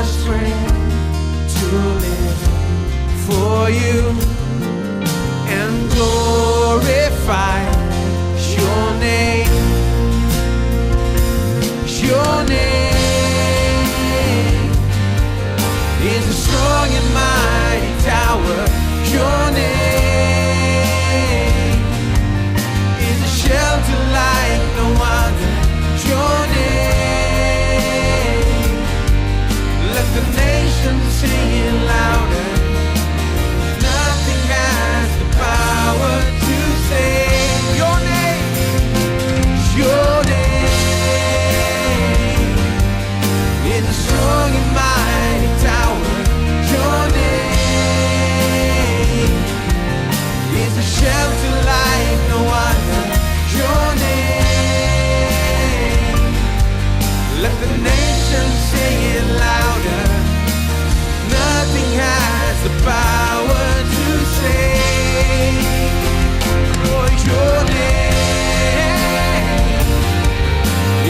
strength to live for you and glorify your name. Your name is a strong and mighty tower. Your name is a shelter like no other. Your name, let the nations sing it louder. Nothing has the power to save. Your name, your name is a strong and mighty tower. Your name is a shelter like no other. Your name, let the nations sing it louder. Nothing has the power to save. Oh, your name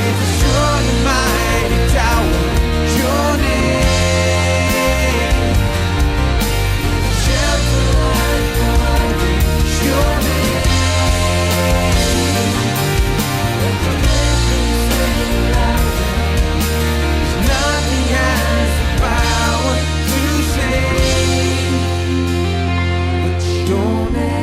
is a strong and mighty tower. Your name is a shelter like no other. Your name, let the nations sing it louder. Nothing has the power to save but your name.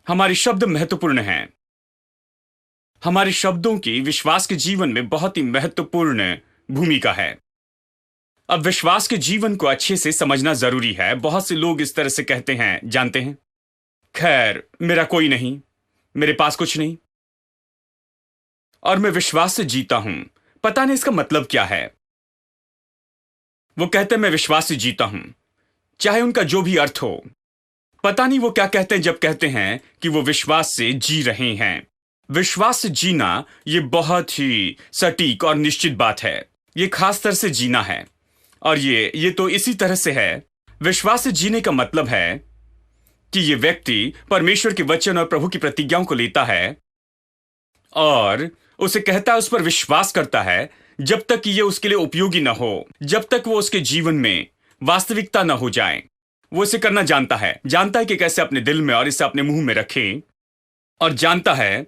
हमारे शब्द महत्वपूर्ण हैं। हमारे शब्दों की विश्वास के जीवन में बहुत ही महत्वपूर्ण भूमिका है। अब विश्वास के जीवन को अच्छे से समझना जरूरी है। बहुत से लोग इस तरह से कहते हैं, जानते हैं, खैर मेरा कोई नहीं, मेरे पास कुछ नहीं, और मैं विश्वास से जीता हूं। पता नहीं इसका मतलब क्या है। वो कहते हैं मैं विश्वास से जीता हूं, चाहे उनका जो भी अर्थ हो। पता नहीं वो क्या कहते हैं जब कहते हैं कि वो विश्वास से जी रहे हैं। विश्वास से जीना ये बहुत ही सटीक और निश्चित बात है। ये खास तरह से जीना है, और ये तो इसी तरह से है। विश्वास से जीने का मतलब है कि ये व्यक्ति परमेश्वर के वचन और प्रभु की प्रतिज्ञाओं को लेता है और उसे कहता है, उस पर विश्वास करता है, जब तक कि ये उसके लिए उपयोगी ना हो, जब तक वो उसके जीवन में वास्तविकता ना हो जाए। वो इसे करना जानता है कि कैसे अपने दिल में और इसे अपने मुंह में रखें, और जानता है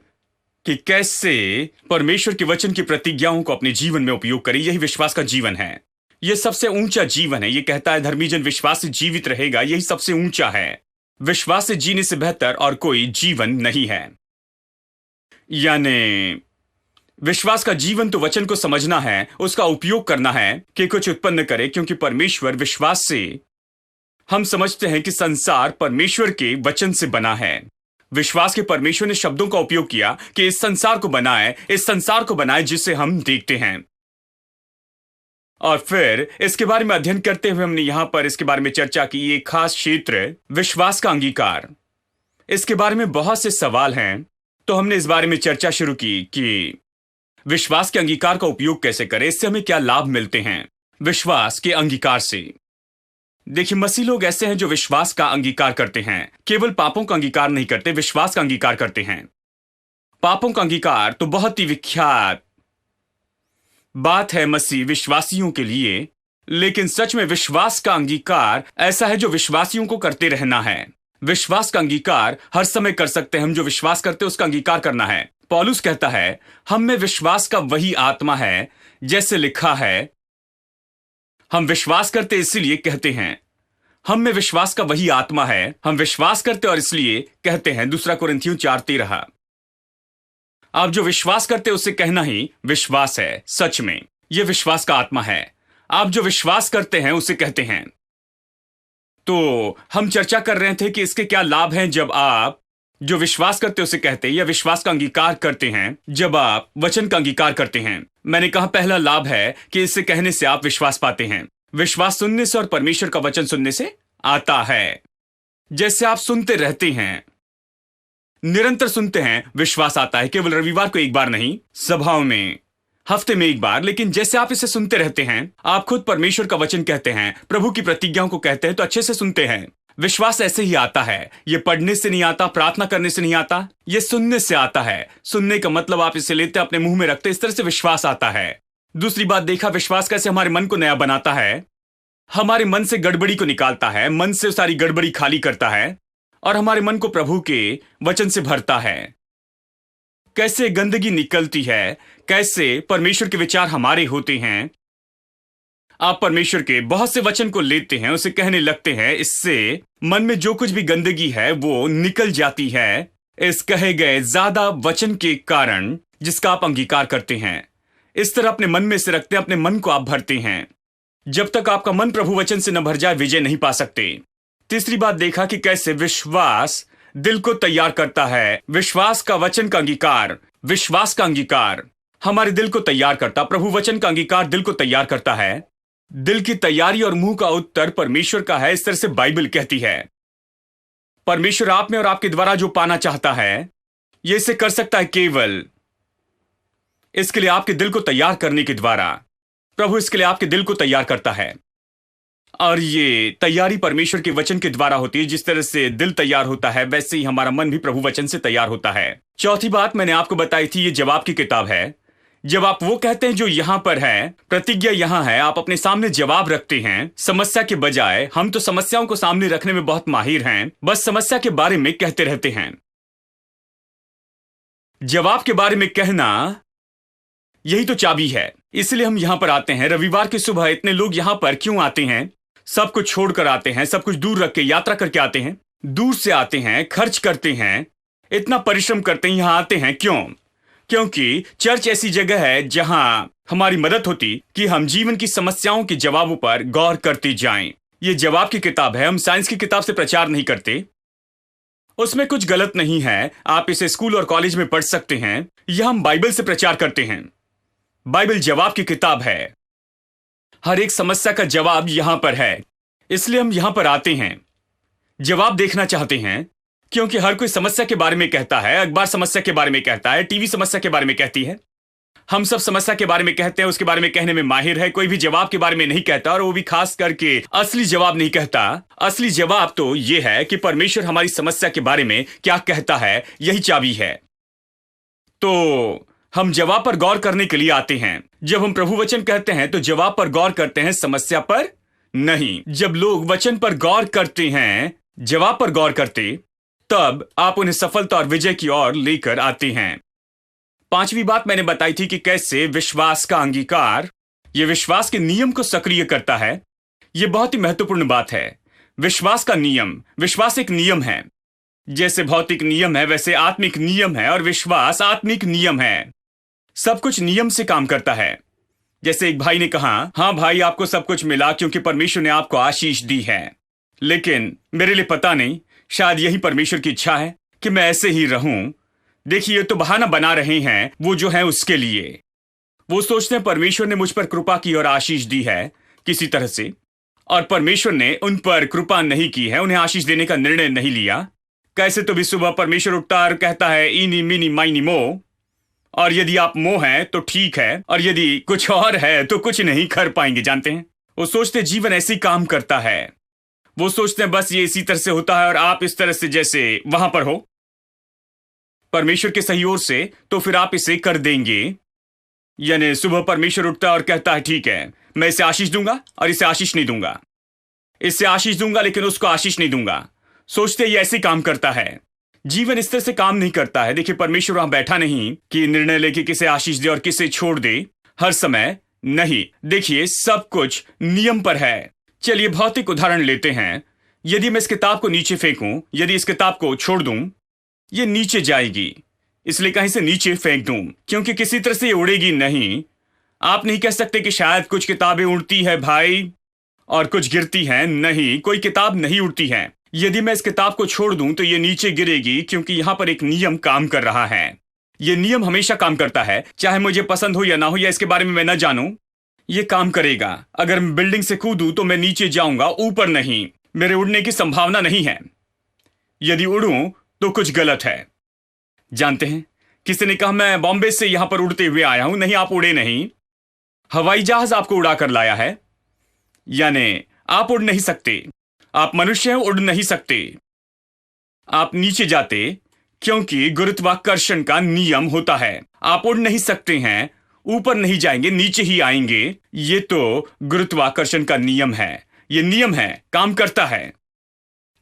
कि कैसे परमेश्वर के वचन की प्रतिज्ञाओं को अपने जीवन में उपयोग करें। यही विश्वास का जीवन है। यह सबसे ऊंचा जीवन है। यह कहता है धर्मी जन विश्वास से जीवित रहेगा। यही सबसे ऊंचा है। विश्वास से जीने से बेहतर और कोई जीवन नहीं है। यानी विश्वास का जीवन तो वचन को समझना है, उसका उपयोग करना है कि कुछ उत्पन्न करे, क्योंकि परमेश्वर विश्वास से हम समझते हैं कि संसार परमेश्वर के वचन से बना है। विश्वास के परमेश्वर ने शब्दों का उपयोग किया कि इस संसार को बनाए जिसे हम देखते हैं। और फिर इसके बारे में अध्ययन करते हुए हमने यहां पर इसके बारे में चर्चा की, ये खास क्षेत्र विश्वास का अंगीकार। इसके बारे में बहुत से सवाल हैं, तो हमने इस बारे में चर्चा शुरू की कि विश्वास के अंगीकार का उपयोग कैसे करें, इससे हमें क्या लाभ मिलते हैं विश्वास के अंगीकार से। देखिए, मसीह लोग ऐसे हैं जो विश्वास का अंगीकार करते हैं। केवल पापों का अंगीकार नहीं करते, विश्वास का अंगीकार करते हैं। पापों का अंगीकार तो बहुत ही विख्यात बात है मसीह विश्वासियों के लिए, लेकिन सच में विश्वास का अंगीकार ऐसा है जो विश्वासियों को करते रहना है। विश्वास का अंगीकार हर समय कर सकते हैं। हम जो विश्वास करते हैं उसका अंगीकार करना है। पौलुस कहता है, हम में विश्वास का वही आत्मा है, जैसे लिखा है, हम विश्वास करते इसलिए कहते हैं। हम में विश्वास का वही आत्मा है, हम विश्वास करते और इसलिए कहते हैं। 2 कुरिन्थियों 4:13। आप जो विश्वास करते उसे कहना ही विश्वास है। सच में यह विश्वास का आत्मा है। आप जो विश्वास करते हैं उसे कहते हैं। तो हम चर्चा कर रहे थे कि इसके क्या लाभ हैं जब आप जो विश्वास करते उसे कहते हैं या विश्वास का अंगीकार करते हैं जब आप वचन का अंगीकार करते हैं। मैंने कहा पहला लाभ है कि इसे कहने से आप विश्वास पाते हैं। विश्वास सुनने से और परमेश्वर का वचन सुनने से आता है। जैसे आप सुनते रहते हैं, निरंतर सुनते हैं, विश्वास आता है। केवल रविवार को एक बार नहीं, सभाओं में हफ्ते में एक बार, लेकिन जैसे आप इसे सुनते रहते हैं, आप खुद परमेश्वर का वचन कहते हैं, प्रभु की प्रतिज्ञाओं को कहते हैं, तो अच्छे से सुनते हैं। विश्वास ऐसे ही आता है। ये पढ़ने से नहीं आता, प्रार्थना करने से नहीं आता, ये सुनने से आता है। सुनने का मतलब आप इसे लेते, अपने मुंह में रखते, इस तरह से विश्वास आता है। दूसरी बात, देखा विश्वास कैसे हमारे मन को नया बनाता है, हमारे मन से गड़बड़ी को निकालता है, मन से सारी गड़बड़ी खाली करता है और हमारे मन को प्रभु के वचन से भरता है। कैसे गंदगी निकलती है, कैसे परमेश्वर के विचार हमारे होते हैं। आप परमेश्वर के बहुत से वचन को लेते हैं, उसे कहने लगते हैं, इससे मन में जो कुछ भी गंदगी है वो निकल जाती है, इस कहे गए ज्यादा वचन के कारण जिसका आप अंगीकार करते हैं। इस तरह अपने मन में से रखते हैं, अपने मन को आप भरते हैं। जब तक आपका मन प्रभु वचन से न भर जाए, विजय नहीं पा सकते। तीसरी बात, देखा कि कैसे विश्वास दिल को तैयार करता है। विश्वास का वचन का अंगीकार, विश्वास का अंगीकार हमारे दिल को तैयार करता, प्रभु वचन का अंगीकार दिल को तैयार करता है। दिल की तैयारी और मुंह का उत्तर परमेश्वर का है, इस तरह से बाइबल कहती है। परमेश्वर आप में और आपके द्वारा जो पाना चाहता है, यह इसे कर सकता है केवल इसके लिए आपके दिल को तैयार करने के द्वारा। प्रभु इसके लिए आपके दिल को तैयार करता है और ये तैयारी परमेश्वर के वचन के द्वारा होती है। जिस तरह से दिल तैयार होता है, वैसे ही हमारा मन भी प्रभु वचन से तैयार होता है। चौथी बात मैंने आपको बताई थी, ये जवाब की किताब है। जब आप वो कहते हैं जो यहां पर है, प्रतिज्ञा यहां है, आप अपने सामने जवाब रखते हैं समस्या के बजाय। हम तो समस्याओं को सामने रखने में बहुत माहिर हैं, बस समस्या के बारे में कहते रहते हैं। जवाब के बारे में कहना, यही तो चाबी है। इसलिए हम यहां पर आते हैं। रविवार की सुबह इतने लोग यहां पर क्यों आते हैं? सब कुछ छोड़कर आते हैं, सब कुछ दूर रख के यात्रा करके आते हैं, दूर से आते हैं, खर्च करते हैं, इतना परिश्रम करते हैं, यहां आते हैं। क्यों? क्योंकि चर्च ऐसी जगह है जहां हमारी मदद होती कि हम जीवन की समस्याओं के जवाबों पर गौर करते जाएं। ये जवाब की किताब है। हम साइंस की किताब से प्रचार नहीं करते, उसमें कुछ गलत नहीं है, आप इसे स्कूल और कॉलेज में पढ़ सकते हैं। यह हम बाइबल से प्रचार करते हैं। बाइबल जवाब की किताब है। हर एक समस्या का जवाब यहां पर है। इसलिए हम यहां पर आते हैं, जवाब देखना चाहते हैं, क्योंकि हर कोई समस्या के बारे में कहता है। अखबार समस्या के बारे में कहता है, टीवी समस्या के बारे में कहती है, हम सब समस्या के बारे में कहते हैं, उसके बारे में कहने में माहिर है। कोई भी जवाब के बारे में नहीं कहता, और वो भी खास करके असली जवाब नहीं कहता। असली जवाब तो यह है कि परमेश्वर हमारी समस्या के बारे में क्या कहता है, यही चाबी है। तो हम जवाब पर गौर करने के लिए आते हैं। जब हम प्रभु वचन कहते हैं तो जवाब पर गौर करते हैं, समस्या पर नहीं। जब लोग वचन पर गौर करते हैं, जवाब पर गौर करते, तब आप उन्हें सफलता और विजय की ओर लेकर आते हैं। पांचवी बात मैंने बताई थी कि कैसे विश्वास का अंगीकार यह विश्वास के नियम को सक्रिय करता है। यह बहुत ही महत्वपूर्ण बात है। विश्वास का नियम, विश्वास एक नियम है। जैसे भौतिक नियम है, वैसे आत्मिक नियम है, और विश्वास आत्मिक नियम है। सब कुछ नियम से काम करता है। जैसे एक भाई ने कहा, हाँ भाई, आपको सब कुछ मिला क्योंकि परमेश्वर ने आपको आशीष दी है, लेकिन मेरे लिए पता नहीं, शायद यही परमेश्वर की इच्छा है कि मैं ऐसे ही रहूं। देखिए, तो बहाना बना रहे हैं वो जो है उसके लिए। वो सोचते हैं परमेश्वर ने मुझ पर कृपा की और आशीष दी है किसी तरह से, और परमेश्वर ने उन पर कृपा नहीं की है, उन्हें आशीष देने का निर्णय नहीं लिया। कैसे तो भी सुबह परमेश्वर उठता और कहता है, इनी मिनी माइनी मो, और यदि आप मो हैं तो ठीक है, और यदि कुछ और है तो कुछ नहीं कर पाएंगे। जानते हैं, वो सोचते जीवन ऐसे ही काम करता है। वो सोचते हैं बस ये इसी तरह से होता है और आप इस तरह से जैसे वहां पर हो परमेश्वर के सही ओर से, तो फिर आप इसे कर देंगे। यानी सुबह परमेश्वर उठता है और कहता है, ठीक है, मैं इसे आशीष दूंगा और इसे आशीष नहीं दूंगा, इससे आशीष दूंगा लेकिन उसको आशीष नहीं दूंगा। सोचते ये ऐसे काम करता है। जीवन इस तरह से काम नहीं करता है। देखिए, परमेश्वर वहां बैठा नहीं कि निर्णय लेके किसे आशीष दे और किसे छोड़ दे हर समय, नहीं। देखिए, सब कुछ नियम पर है। चलिए भौतिक उदाहरण लेते हैं। यदि मैं इस किताब को नीचे फेंकूं, यदि इस किताब को छोड़ दूं, ये नीचे जाएगी, इसलिए कहीं से नीचे फेंक दूं, क्योंकि किसी तरह से ये उड़ेगी नहीं। आप नहीं कह सकते कि शायद कुछ किताबें उड़ती है भाई और कुछ गिरती हैं। नहीं, कोई किताब नहीं उड़ती है। यदि मैं इस किताब को छोड़ दूं तो ये नीचे गिरेगी, क्योंकि यहां पर एक नियम काम कर रहा है। ये नियम हमेशा काम करता है, चाहे मुझे पसंद हो या ना हो, या इसके बारे में मैं ना जानूं, ये काम करेगा। अगर मैं बिल्डिंग से कूदूं तो मैं नीचे जाऊंगा, ऊपर नहीं। मेरे उड़ने की संभावना नहीं है। यदि उड़ूं तो कुछ गलत है। जानते हैं, किसी ने कहा मैं बॉम्बे से यहां पर उड़ते हुए आया हूं। नहीं, आप उड़े नहीं, हवाई जहाज आपको उड़ा कर लाया है। यानी आप उड़ नहीं सकते, आप मनुष्य हैं, उड़ नहीं सकते। आप नीचे जाते क्योंकि गुरुत्वाकर्षण का नियम होता है। आप उड़ नहीं सकते हैं, ऊपर नहीं जाएंगे, नीचे ही आएंगे। ये तो गुरुत्वाकर्षण का नियम है, ये नियम है, काम करता है।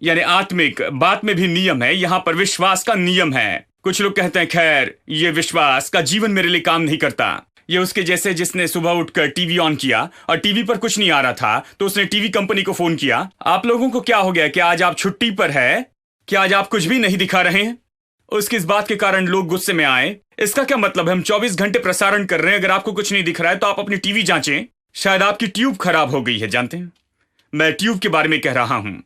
यानी आत्मिक बात में भी नियम है, यहां पर विश्वास का नियम है। कुछ लोग कहते हैं खैर ये विश्वास का जीवन मेरे लिए काम नहीं करता। ये उसके जैसे जिसने सुबह उठकर टीवी ऑन किया और टीवी पर कुछ नहीं आ रहा था तो उसने टीवी कंपनी को फोन किया, आप लोगों को क्या हो गया, क्या आज आप छुट्टी पर है, क्या आज आप कुछ भी नहीं दिखा रहे हैं? उसकी इस बात के कारण लोग गुस्से में आए। इसका क्या मतलब है, हम 24 घंटे प्रसारण कर रहे हैं, अगर आपको कुछ नहीं दिख रहा है तो आप अपनी टीवी जांचें, शायद आपकी ट्यूब खराब हो गई है। जानते हैं, मैं ट्यूब के बारे में कह रहा हूं।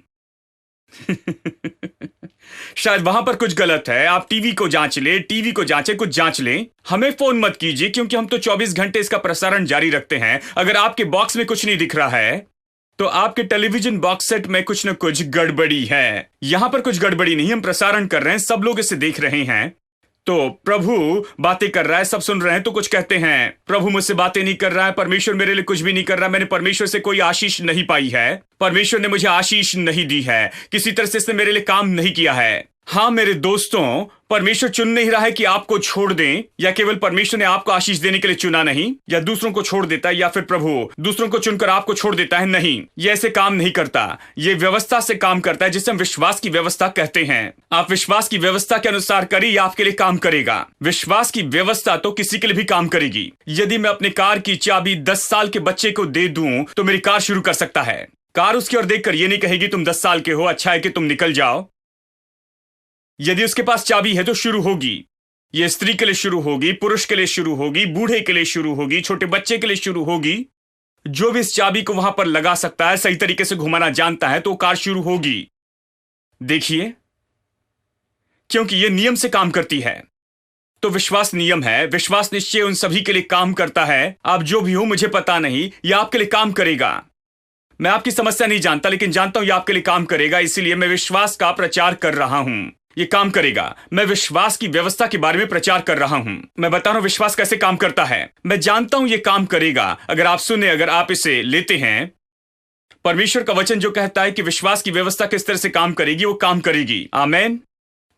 शायद वहां पर कुछ गलत है, आप टीवी को जांच ले, टीवी को जांचे, कुछ जांच लें। हमें फोन मत कीजिए क्योंकि हम तो 24 घंटे इसका प्रसारण जारी रखते हैं। अगर आपके बॉक्स में कुछ नहीं दिख रहा है तो आपके टेलीविजन बॉक्स सेट में कुछ न कुछ गड़बड़ी है। यहां पर कुछ गड़बड़ी नहीं, हम प्रसारण कर रहे हैं, सब लोग इसे देख रहे हैं। तो प्रभु बातें कर रहा है, सब सुन रहे हैं। तो कुछ कहते हैं प्रभु मुझसे बातें नहीं कर रहा है, परमेश्वर मेरे लिए कुछ भी नहीं कर रहा है, मैंने परमेश्वर से कोई आशीष नहीं पाई है, परमेश्वर ने मुझे आशीष नहीं दी है, किसी तरह से इसने मेरे लिए काम नहीं किया है। हाँ मेरे दोस्तों, परमेश्वर चुन नहीं रहा है कि आपको छोड़ दें, या केवल परमेश्वर ने आपको आशीष देने के लिए चुना नहीं, या दूसरों को छोड़ देता है, या फिर प्रभु दूसरों को चुनकर आपको छोड़ देता है। नहीं, ये ऐसे काम नहीं करता। ये व्यवस्था से काम करता है, जिसे हम विश्वास की व्यवस्था कहते हैं। आप विश्वास की व्यवस्था के अनुसार करिए, ये आपके लिए काम करेगा। विश्वास की व्यवस्था तो किसी के लिए भी काम करेगी। यदि मैं अपनी कार की चाबी 10 साल के बच्चे को दे दूं तो मेरी कार शुरू कर सकता है। कार उसकी ओर देखकर ये नहीं कहेगी तुम 10 साल के हो, अच्छा है कि तुम निकल जाओ। यदि उसके पास चाबी है तो शुरू होगी। यह स्त्री के लिए शुरू होगी, पुरुष के लिए शुरू होगी, बूढ़े के लिए शुरू होगी, छोटे बच्चे के लिए शुरू होगी। जो भी इस चाबी को वहां पर लगा सकता है, सही तरीके से घुमाना जानता है, तो कार शुरू होगी। देखिए, क्योंकि यह नियम से काम करती है। तो विश्वास नियम है, विश्वास निश्चय उन सभी के लिए काम करता है। आप जो भी हो मुझे पता नहीं, यह आपके लिए काम करेगा। मैं आपकी समस्या नहीं जानता, लेकिन जानता हूं यह आपके लिए काम करेगा, इसीलिए मैं विश्वास का प्रचार कर रहा हूं। ये काम करेगा। मैं विश्वास की व्यवस्था के बारे में प्रचार कर रहा हूं। मैं बता रहा हूं विश्वास कैसे काम करता है। मैं जानता हूं ये काम करेगा। अगर आप सुने, अगर आप इसे लेते हैं, परमेश्वर का वचन जो कहता है कि विश्वास की व्यवस्था किस तरह से काम करेगी, वो काम करेगी। आमेन।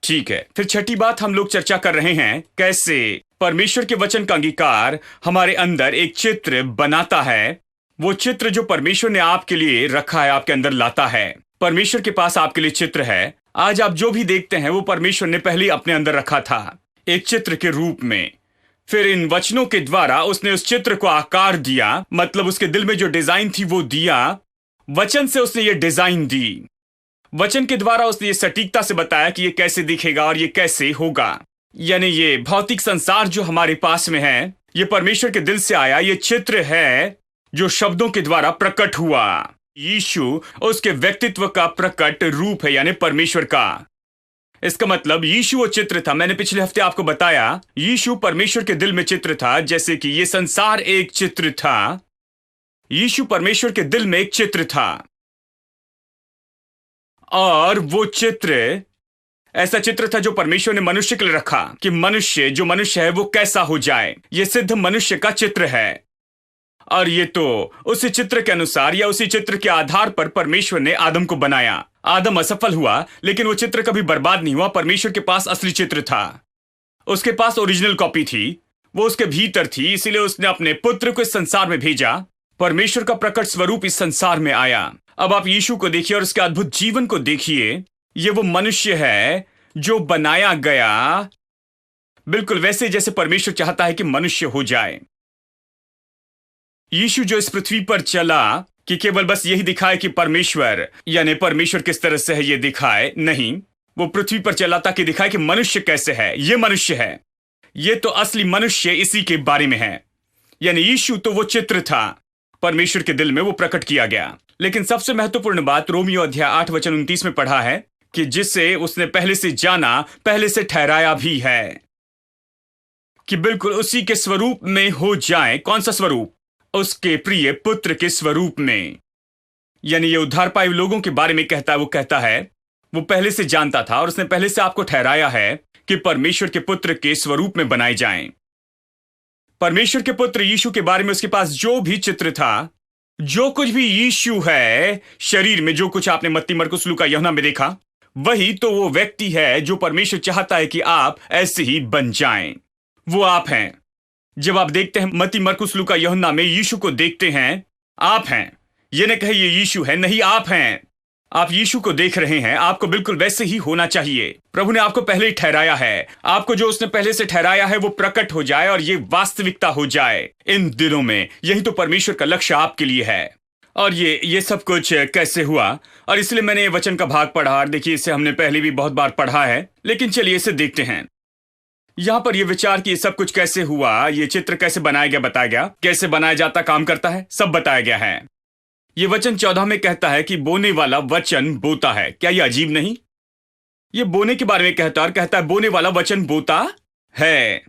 ठीक है, फिर छठी बात हम लोग चर्चा कर रहे हैं, कैसे परमेश्वर के वचन का अंगीकार हमारे अंदर एक चित्र बनाता है। वो चित्र जो परमेश्वर ने आपके लिए रखा है, आपके अंदर लाता है। परमेश्वर के पास आपके लिए चित्र है। आज आप जो भी देखते हैं वो परमेश्वर ने पहले अपने अंदर रखा था, एक चित्र के रूप में। फिर इन वचनों के द्वारा उसने उस चित्र को आकार दिया, मतलब उसके दिल में जो डिजाइन थी वो दिया। वचन से उसने ये डिजाइन दी। वचन के द्वारा उसने ये सटीकता से बताया कि ये कैसे दिखेगा और ये कैसे होगा। यानी ये भौतिक संसार जो हमारे पास में है, ये परमेश्वर के दिल से आया। ये चित्र है जो शब्दों के द्वारा प्रकट हुआ। यीशु उसके व्यक्तित्व का प्रकट रूप है, यानी परमेश्वर का। इसका मतलब यीशु वो चित्र था। मैंने पिछले हफ्ते आपको बताया, यीशु परमेश्वर के दिल में चित्र था, जैसे कि ये संसार एक चित्र था। यीशु परमेश्वर के दिल में एक चित्र था, और वो चित्र ऐसा चित्र था जो परमेश्वर ने मनुष्य के लिए रखा, कि मनुष्य जो मनुष्य है वो कैसा हो जाए। ये सिद्ध मनुष्य का चित्र है। और ये तो उसी चित्र के अनुसार या उसी चित्र के आधार पर परमेश्वर ने आदम को बनाया। आदम असफल हुआ, लेकिन वो चित्र कभी बर्बाद नहीं हुआ। परमेश्वर के पास असली चित्र था, उसके पास ओरिजिनल कॉपी थी, वो उसके भीतर थी। इसीलिए उसने अपने पुत्र को इस संसार में भेजा। परमेश्वर का प्रकट स्वरूप इस संसार में आया। अब आप यीशु को देखिए और उसके अद्भुत जीवन को देखिए। ये वो मनुष्य है जो बनाया गया बिल्कुल वैसे जैसे परमेश्वर चाहता है कि मनुष्य हो जाए। यीशु जो इस पृथ्वी पर चला कि केवल बस यही दिखाए कि परमेश्वर, यानी परमेश्वर किस तरह से है ये दिखाए, नहीं, वो पृथ्वी पर चला ताकि दिखाए कि मनुष्य कैसे है। ये मनुष्य है, ये तो असली मनुष्य इसी के बारे में है। यानी यीशु तो वो चित्र था, परमेश्वर के दिल में वो प्रकट किया गया। लेकिन सबसे महत्वपूर्ण बात रोमियो अध्याय 8 वचन 29 में पढ़ा है कि जिसे उसने पहले से जाना, पहले से ठहराया भी है, कि बिल्कुल उसी के स्वरूप में हो जाए। कौन सा स्वरूप? उसके प्रिय पुत्र के स्वरूप में। यानी ये उद्धार पाए लोगों के बारे में कहता है। वो कहता है वो पहले से जानता था और उसने पहले से आपको ठहराया है कि परमेश्वर के पुत्र के स्वरूप में बनाए जाएं। परमेश्वर के पुत्र यीशु के बारे में उसके पास जो भी चित्र था, जो कुछ भी यीशु है शरीर में, जो कुछ आपने मत्ती, मरकुस, लूका, यूहन्ना में देखा, वही तो वो व्यक्ति है जो परमेश्वर चाहता है कि आप ऐसे ही बन जाएं। वो आप हैं। जब आप देखते हैं मत्ती, मरकुस, लूका, यूहन्ना में यीशु को देखते हैं, आप हैं। ये न कहे ये यीशु है, नहीं, आप हैं। आप यीशु को देख रहे हैं, आपको बिल्कुल वैसे ही होना चाहिए। प्रभु ने आपको पहले ही ठहराया है। आपको जो उसने पहले से ठहराया है वो प्रकट हो जाए और ये वास्तविकता हो जाए इन दिनों में। यही तो परमेश्वर का लक्ष्य आपके लिए है। और ये सब कुछ कैसे हुआ, और इसलिए मैंने ये वचन का भाग पढ़ा। और देखिए, इसे हमने पहले भी बहुत बार पढ़ा है, लेकिन चलिए इसे देखते हैं। यहां पर यह विचार कि ये सब कुछ कैसे हुआ, ये चित्र कैसे बनाया गया, बताया गया, कैसे बनाया जाता, काम करता है, सब बताया गया है। ये वचन 14 में कहता है कि बोने वाला वचन बोता है। क्या ये अजीब नहीं? ये बोने के बारे में कहता है और कहता है बोने वाला वचन बोता है।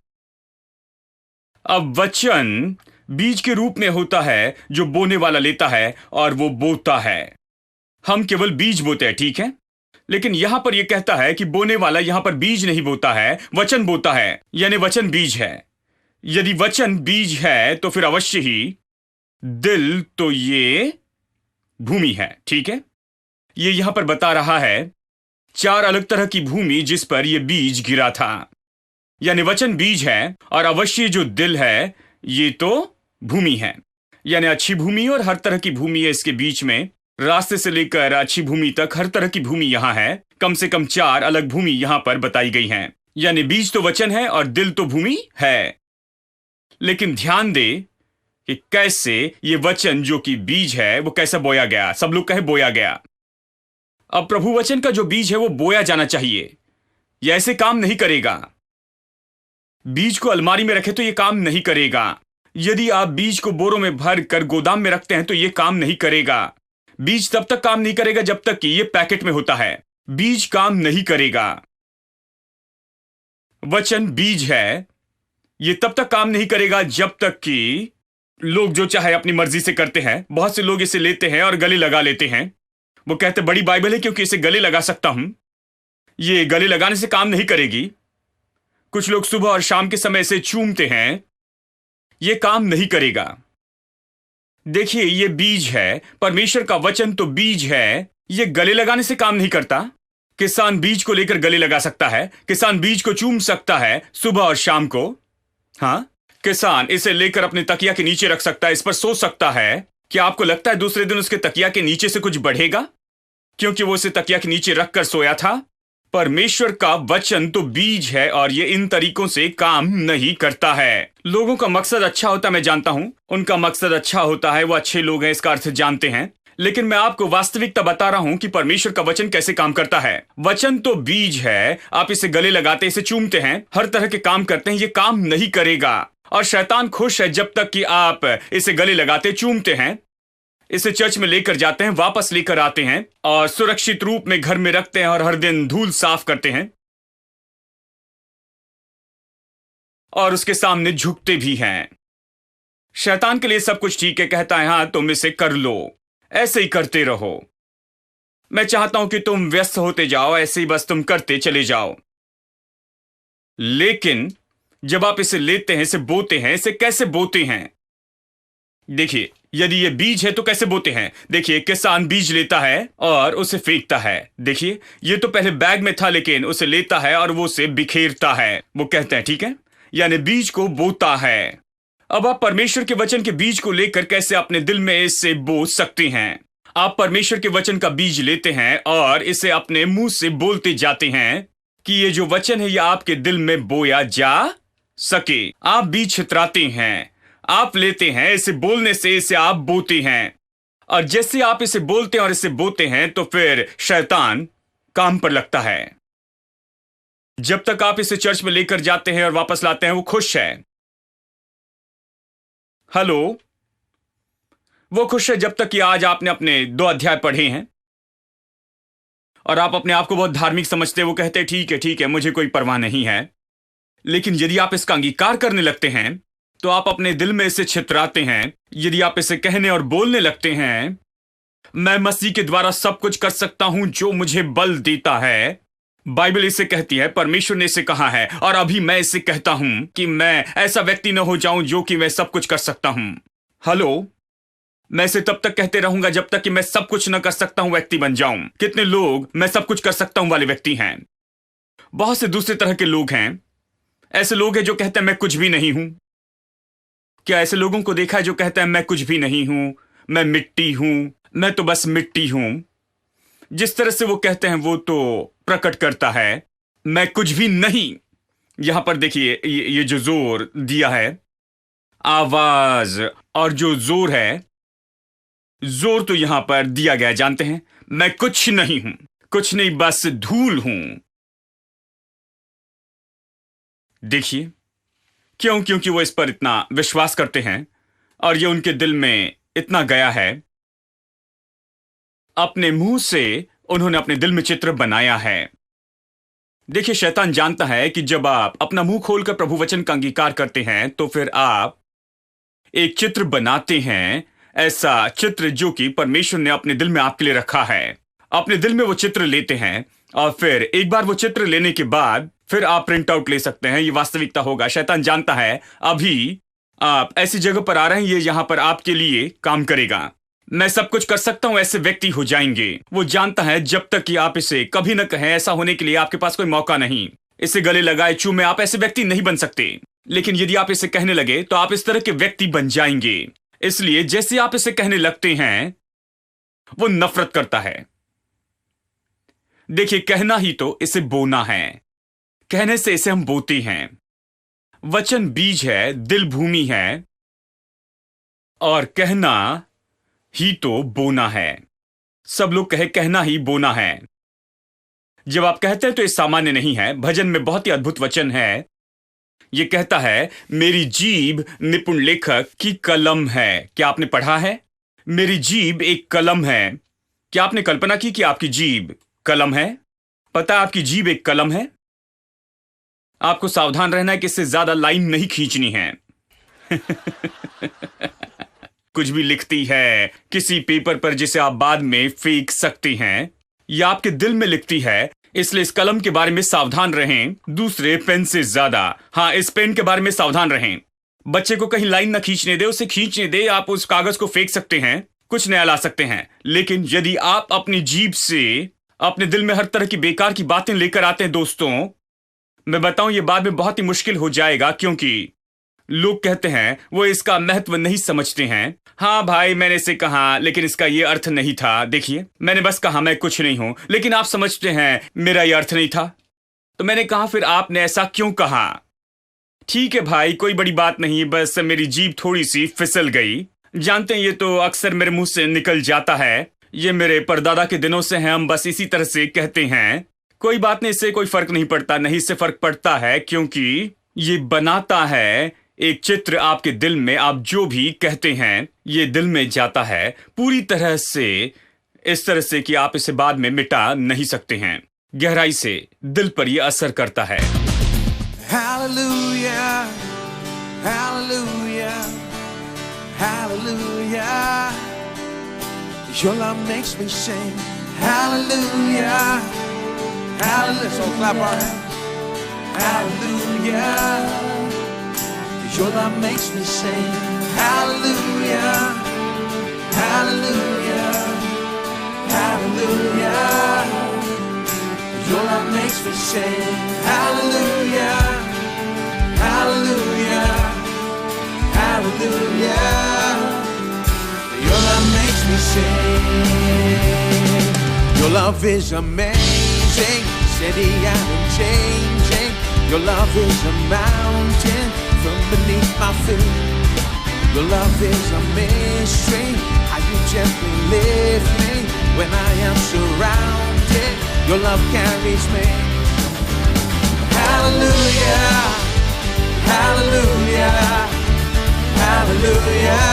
अब वचन बीज के रूप में होता है जो बोने वाला लेता है और वो बोता है। हम केवल बीज बोते हैं, ठीक है, लेकिन यहां पर यह कहता है कि बोने वाला यहां पर बीज नहीं बोता है, वचन बोता है, यानी वचन बीज है। यदि वचन बीज है तो फिर अवश्य ही दिल तो ये भूमि है, ठीक है। ये यहां पर बता रहा है 4 अलग तरह की भूमि जिस पर यह बीज गिरा था, यानी वचन बीज है और अवश्य जो दिल है ये तो भूमि है, यानी अच्छी भूमि और हर तरह की भूमि है। इसके बीच में रास्ते से लेकर अच्छी भूमि तक हर तरह की भूमि यहां है। कम से कम 4 अलग भूमि यहां पर बताई गई हैं, यानी बीज तो वचन है और दिल तो भूमि है। लेकिन ध्यान दे कि कैसे ये वचन जो कि बीज है वो कैसे बोया गया। सब लोग कहे बोया गया। अब प्रभु वचन का जो बीज है वो बोया जाना चाहिए। ये ऐसे काम नहीं करेगा। बीज को अलमारी में रखे तो ये काम नहीं करेगा। यदि आप बीज को बोरों में भर कर गोदाम में रखते हैं तो ये काम नहीं करेगा। बीज तब तक काम नहीं करेगा जब तक कि ये पैकेट में होता है। बीज काम नहीं करेगा। वचन बीज है, ये तब तक काम नहीं करेगा जब तक कि लोग जो चाहे अपनी मर्जी से करते हैं। बहुत से लोग इसे लेते हैं और गले लगा लेते हैं। वो कहते बड़ी बाइबल है क्योंकि इसे गले लगा सकता हूं। ये गले लगाने से काम नहीं करेगी। कुछ लोग सुबह और शाम के समय इसे चूमते हैं। ये काम नहीं करेगा। देखिए, ये बीज है। परमेश्वर का वचन तो बीज है। ये गले लगाने से काम नहीं करता। किसान बीज को लेकर गले लगा सकता है। किसान बीज को चूम सकता है सुबह और शाम को। हाँ, किसान इसे लेकर अपने तकिया के नीचे रख सकता है, इस पर सो सकता है। क्या आपको लगता है दूसरे दिन उसके तकिया के नीचे से कुछ बढ़ेगा, क्योंकि वो उसे तकिया के नीचे रखकर सोया था? परमेश्वर का वचन तो बीज है और ये इन तरीकों से काम नहीं करता है। लोगों का मकसद अच्छा होता है, मैं जानता हूं, उनका मकसद अच्छा होता है, वो अच्छे लोग हैं, इसका अर्थ जानते हैं। लेकिन मैं आपको वास्तविकता बता रहा हूं कि परमेश्वर का वचन कैसे काम करता है। वचन तो बीज है। आप इसे गले लगाते, इसे चूमते हैं, हर तरह के काम करते हैं, ये काम नहीं करेगा। और शैतान खुश है जब तक कि आप इसे गले लगाते, चूमते हैं, इसे चर्च में लेकर जाते हैं, वापस लेकर आते हैं और सुरक्षित रूप में घर में रखते हैं और हर दिन धूल साफ करते हैं और उसके सामने झुकते भी हैं। शैतान के लिए सब कुछ ठीक है, कहता है हां तुम इसे कर लो, ऐसे ही करते रहो। मैं चाहता हूं कि तुम व्यस्त होते जाओ, ऐसे ही बस तुम करते चले जाओ। लेकिन जब आप इसे लेते हैं, इसे बोते हैं, इसे कैसे बोते हैं? देखिए, यदि ये बीज है तो कैसे बोते हैं? देखिए, किसान बीज लेता है और उसे फेंकता है। देखिए, ये तो पहले बैग में था, लेकिन उसे लेता है और वो उसे बिखेरता है। वो कहते हैं ठीक है, यानी बीज को बोता है। अब आप परमेश्वर के वचन के बीज को लेकर कैसे अपने दिल में इसे बो सकते हैं? आप परमेश्वर के वचन का बीज लेते हैं और इसे अपने मुंह से बोलते जाते हैं कि ये जो वचन है ये आपके दिल में बोया जा सके। आप बीज छितराते हैं, आप लेते हैं, इसे बोलने से इसे आप बोते हैं। और जैसे आप इसे बोलते हैं और इसे बोते हैं तो फिर शैतान काम पर लगता है। जब तक आप इसे चर्च में लेकर जाते हैं और वापस लाते हैं, वो खुश है। हेलो, वो खुश है जब तक कि आज आपने अपने 2 अध्याय पढ़े हैं और आप अपने आप को बहुत धार्मिक समझते हैं। वो कहते हैं ठीक है, मुझे कोई परवाह नहीं है। लेकिन यदि आप इसका अंगीकार करने लगते हैं तो आप अपने दिल में इसे छितराते हैं। यदि आप इसे कहने और बोलने लगते हैं, मैं मसीह के द्वारा सब कुछ कर सकता हूं जो मुझे बल देता है, बाइबल इसे कहती है, परमेश्वर ने इसे कहा है, और अभी मैं इसे कहता हूं कि मैं ऐसा व्यक्ति न हो जाऊं जो कि मैं सब कुछ कर सकता हूं। हेलो, मैं इसे तब तक कहते रहूंगा जब तक कि मैं सब कुछ न कर सकता हूं व्यक्ति बन जाऊं। कितने लोग मैं सब कुछ कर सकता हूं वाले व्यक्ति हैं। बहुत से दूसरे तरह के लोग हैं। ऐसे लोग हैं जो कहते हैं मैं कुछ भी नहीं हूं। क्या ऐसे लोगों को देखा है जो कहते हैं मैं कुछ भी नहीं हूं, मैं मिट्टी हूं, मैं तो बस मिट्टी हूं। जिस तरह से वो कहते हैं वो तो प्रकट करता है मैं कुछ भी नहीं। यहां पर देखिए ये जो जोर दिया है, आवाज और जो जोर है, जोर तो यहां पर दिया गया, जानते हैं, मैं कुछ नहीं हूं, कुछ नहीं, बस धूल हूं। देखिए क्यों? क्योंकि वो इस पर इतना विश्वास करते हैं और ये उनके दिल में इतना गया है। अपने मुंह से उन्होंने अपने दिल में चित्र बनाया है। देखिए, शैतान जानता है कि जब आप अपना मुंह खोलकर प्रभु वचन का अंगीकार करते हैं तो फिर आप एक चित्र बनाते हैं, ऐसा चित्र जो कि परमेश्वर ने अपने दिल में आपके लिए रखा है। अपने दिल में वो चित्र लेते हैं और फिर एक बार वो चित्र लेने के बाद फिर आप प्रिंट आउट ले सकते हैं। ये वास्तविकता होगा। शैतान जानता है अभी आप ऐसी जगह पर आ रहे हैं, ये यहां पर आपके लिए काम करेगा। मैं सब कुछ कर सकता हूं, ऐसे व्यक्ति हो जाएंगे। वो जानता है जब तक कि आप इसे कभी न कहें ऐसा होने के लिए आपके पास कोई मौका नहीं। इसे गले लगाए चूमे आप ऐसे व्यक्ति नहीं बन सकते। लेकिन यदि आप इसे कहने लगे तो आप इस तरह के व्यक्ति बन जाएंगे। इसलिए जैसे आप इसे कहने लगते हैं वो नफरत करता है। देखिए, कहना ही तो इसे बोना है। कहने से इसे हम बोते हैं। वचन बीज है, दिल भूमि है, और कहना ही तो बोना है। सब लोग कहे कहना ही बोना है। जब आप कहते हैं तो ये सामान्य नहीं है। भजन में बहुत ही अद्भुत वचन है। ये कहता है मेरी जीभ निपुण लेखक की कलम है। क्या आपने पढ़ा है? मेरी जीभ एक कलम है। क्या आपने कल्पना की कि आपकी जीभ कलम है? पता आपकी जीभ एक कलम है। आपको सावधान रहना है कि इससे ज्यादा लाइन नहीं खींचनी है। कुछ भी लिखती है किसी पेपर पर जिसे आप बाद में फेंक सकते हैं, या आपके दिल में लिखती है। इसलिए इस कलम के बारे में सावधान रहें दूसरे पेन से ज्यादा। हाँ, इस पेन के बारे में सावधान रहें। बच्चे को कहीं लाइन ना खींचने दे, उसे खींचने दे। आप उस कागज को फेंक सकते हैं, कुछ नया ला सकते हैं। लेकिन यदि आप अपनी जीभ से अपने दिल में हर तरह की बेकार की बातें लेकर आते हैं, दोस्तों, मैं बताऊं ये बाद में बहुत ही मुश्किल हो जाएगा, क्योंकि लोग कहते हैं वो इसका महत्व नहीं समझते हैं। हाँ भाई, मैंने इसे कहा लेकिन इसका ये अर्थ नहीं था। देखिए, मैंने बस कहा मैं कुछ नहीं हूं, लेकिन आप समझते हैं मेरा ये अर्थ नहीं था। तो मैंने कहा फिर आपने ऐसा क्यों कहा? ठीक है भाई, कोई बड़ी बात नहीं, बस मेरी जीभ थोड़ी सी फिसल गई। जानते हैं, ये तो अक्सर मेरे मुंह से निकल जाता है। ये मेरे परदादा के दिनों से है, हम बस इसी तरह से कहते हैं। कोई बात नहीं, इससे कोई फर्क नहीं पड़ता। नहीं, इससे फर्क पड़ता है, क्योंकि ये बनाता है एक चित्र आपके दिल में। आप जो भी कहते हैं ये दिल में जाता है पूरी तरह से, इस तरह से कि आप इसे बाद में मिटा नहीं सकते हैं। गहराई से दिल पर यह असर करता है। Hallelujah, hallelujah, hallelujah. Your love makes me sing. Hallelujah, hallelujah. So clap our hands. Hallelujah. Your love makes me sing. Hallelujah, hallelujah, hallelujah. Your love makes me sing. Hallelujah, hallelujah, hallelujah. Your love makes me sing. Your love is amazing, steady and unchanging. Your love is a mountain from beneath my feet. Your love is a mystery, how you gently lift me when I am surrounded. Your love carries me. Hallelujah, hallelujah, hallelujah.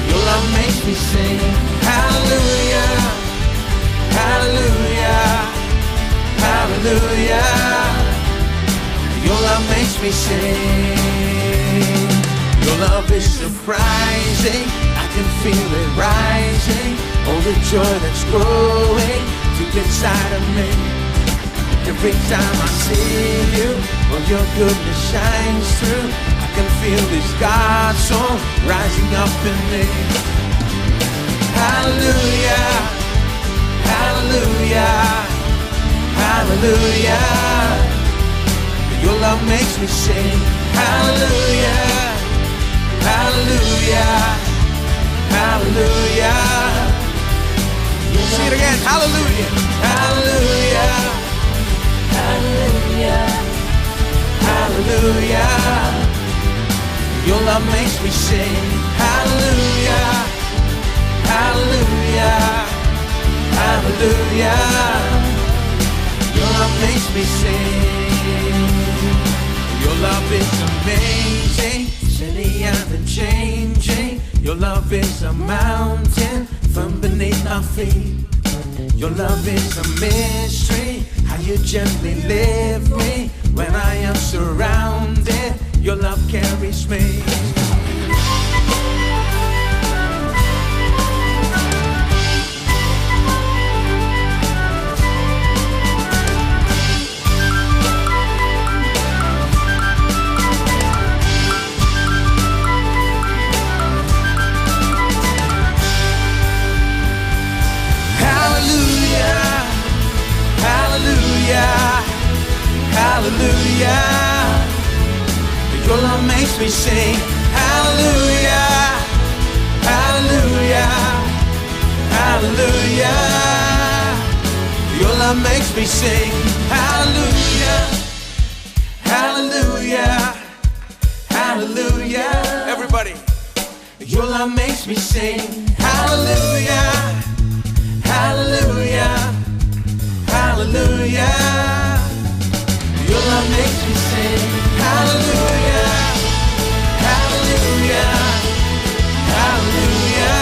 Your love makes me sing. Hallelujah, hallelujah, hallelujah. Your love makes me sing. Your love is surprising, I can feel it rising. Oh, the joy that's growing deep inside of me. Every time I see you, well, your goodness shines through. I can feel this God soul rising up in me. Hallelujah, hallelujah, hallelujah. Your love makes me sing. Hallelujah, hallelujah, hallelujah. Sing it again. Hallelujah, hallelujah, hallelujah, hallelujah. Your love makes me sing. Hallelujah, hallelujah, hallelujah. Your love makes me sing. Your love is amazing, steady and unchanging. Your love is a mountain from beneath our feet. Your love is a mystery, how you gently lift me when I am surrounded. Your love carries me. Hallelujah, your love makes me sing. Hallelujah, hallelujah, hallelujah. Your love makes me sing. Hallelujah, hallelujah, hallelujah. Everybody, your love makes me sing. Hallelujah, hallelujah, hallelujah. Your love makes me sing. Hallelujah, hallelujah, hallelujah.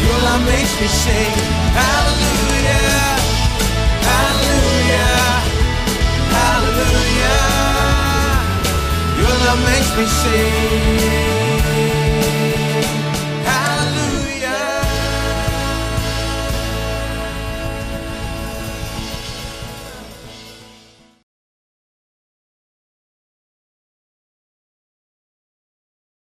Your love makes me sing. Hallelujah, hallelujah, hallelujah. Your love makes me sing.